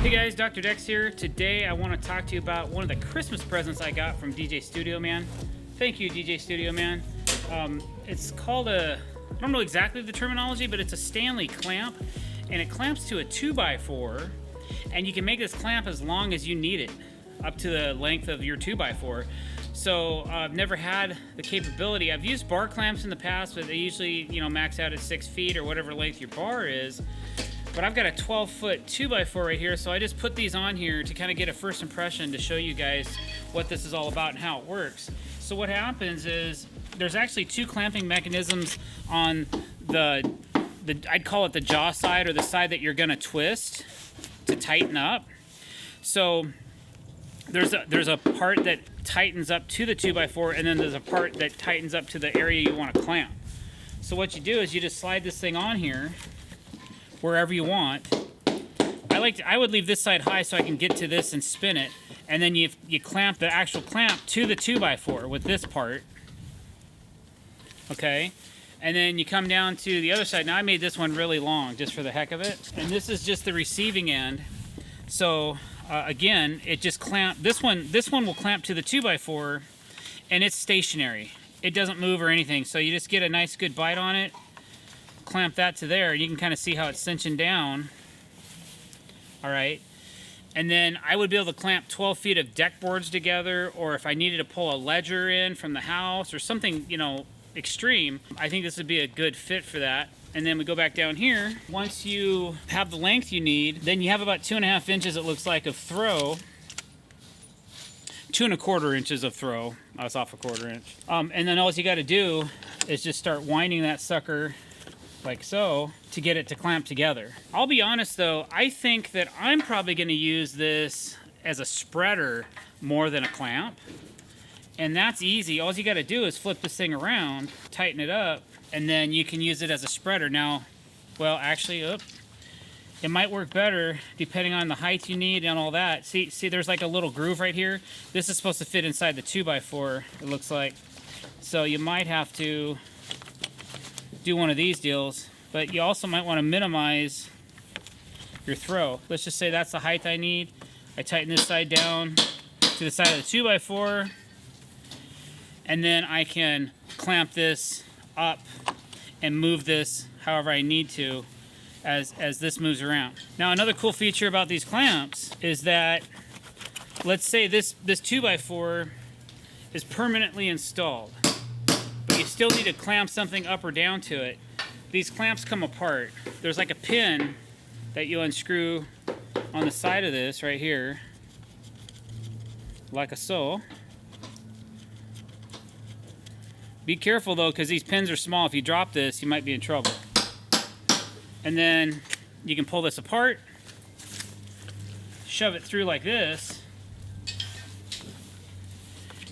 Hey guys, Dr. Dex here. Today I want to talk to you about one of the Christmas presents I got from DJ Studio Man. Thank you, DJ Studio Man. It's called I don't know exactly the terminology, but it's a Stanley clamp, and it clamps to a 2x4, and you can make this clamp as long as you need it, up to the length of your 2x4. So I've never had the capability. I've used bar clamps in the past, but they usually, max out at 6 feet or whatever length your bar is. But I've got a 12-foot 2x4 right here, so I just put these on here to kind of get a first impression to show you guys what this is all about and how it works. So what happens is there's actually two clamping mechanisms on the I'd call it the jaw side, or the side that you're going to twist to tighten up. So there's a part that tightens up to the 2x4, and then there's a part that tightens up to the area you want to clamp. So what you do is you just slide this thing on here wherever you want. I would leave this side high so I can get to this and spin it, and then you clamp the actual clamp to the 2x4 with this part. Okay, and then you come down to the other side. Now I made this one really long just for the heck of it, and this is just the receiving end. So again, it just this one will clamp to the 2x4, and it's stationary. It doesn't move or anything, so you just get a nice good bite on it, clamp that to there, and you can kind of see how it's cinching down. All right, and then I would be able to clamp 12 feet of deck boards together, or if I needed to pull a ledger in from the house or something, extreme, I think this would be a good fit for that. And then we go back down here. Once you have the length you need, then you have about 2.5 inches, it looks like, of throw. 2.25 inches of throw. I was off a 1/4 inch. And then all you got to do is just start winding that sucker like so to get it to clamp together. I'll be honest though, I think that I'm probably going to use this as a spreader more than a clamp. And that's easy. All you got to do is flip this thing around, tighten it up, and then you can use it as a spreader. Now, well, actually, it might work better depending on the height you need and all that. See, there's like a little groove right here. This is supposed to fit inside the 2x4, it looks like. So you might have to do one of these deals, but you also might want to minimize your throw. Let's just say that's the height I need. I tighten this side down to the side of the 2x4, and then I can clamp this up and move this however I need to as this moves around. Now, another cool feature about these clamps is that, let's say this 2x4 is permanently installed, but you still need to clamp something up or down to it. These clamps come apart. There's like a pin that you unscrew on the side of this right here, like so. Be careful though, because these pins are small. If you drop this, you might be in trouble. And then you can pull this apart, shove it through like this,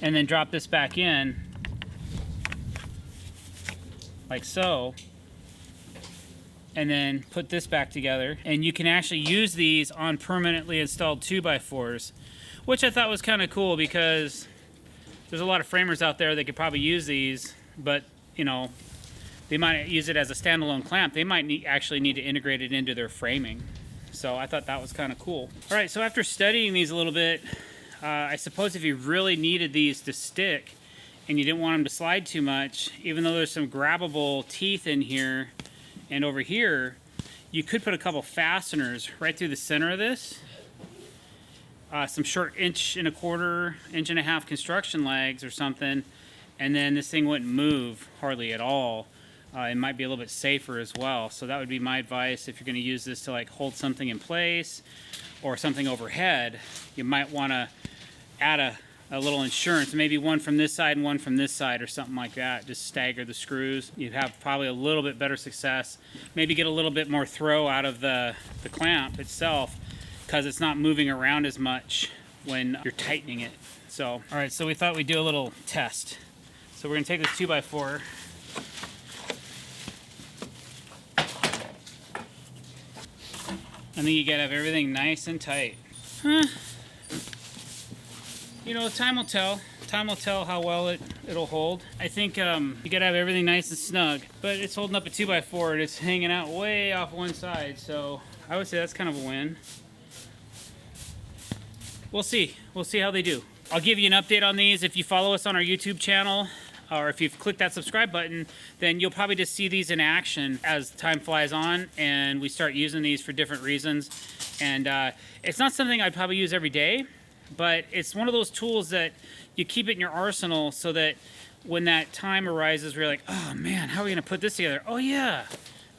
and then drop this back in like so, and then put this back together. And you can actually use these on permanently installed 2x4s, which I thought was kind of cool, because there's a lot of framers out there that could probably use these, but they might use it as a standalone clamp. They might actually need to integrate it into their framing. So I thought that was kind of cool. All right, so after studying these a little bit, I suppose if you really needed these to stick and you didn't want them to slide too much, even though there's some grabbable teeth in here and over here, you could put a couple fasteners right through the center of this. Some short 1.25 inch construction legs or something, and then this thing wouldn't move hardly at all. It might be a little bit safer as well. So that would be my advice if you're going to use this to like hold something in place or something overhead. You might want to add a little insurance, maybe one from this side and one from this side or something like that. Just stagger the screws. You'd have probably a little bit better success. Maybe get a little bit more throw out of the clamp itself, because it's not moving around as much when you're tightening it. So, all right, so we thought we'd do a little test. So we're gonna take this 2x4, I think you gotta have everything nice and tight. Time will tell. Time will tell how well it'll hold. I think you gotta have everything nice and snug, but it's holding up a 2x4 and it's hanging out way off one side, so I would say that's kind of a win. we'll see. We'll see how they do. I'll give you an update on these. If you follow us on our YouTube channel, or if you've clicked that subscribe button, then you'll probably just see these in action as time flies on and we start using these for different reasons. And it's not something I'd probably use every day, but it's one of those tools that you keep it in your arsenal so that when that time arises where you're like, oh man, how are we gonna put this together? Oh yeah,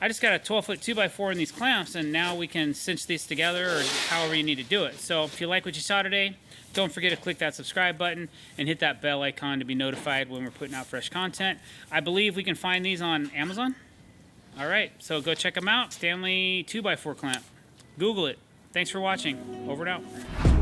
I just got a 12-foot 2x4 in these clamps and now we can cinch these together, or however you need to do it. So if you like what you saw today, don't forget to click that subscribe button and hit that bell icon to be notified when we're putting out fresh content. I believe we can find these on Amazon. All right, so go check them out. Stanley 2x4 clamp. Google it. Thanks for watching. Over and out.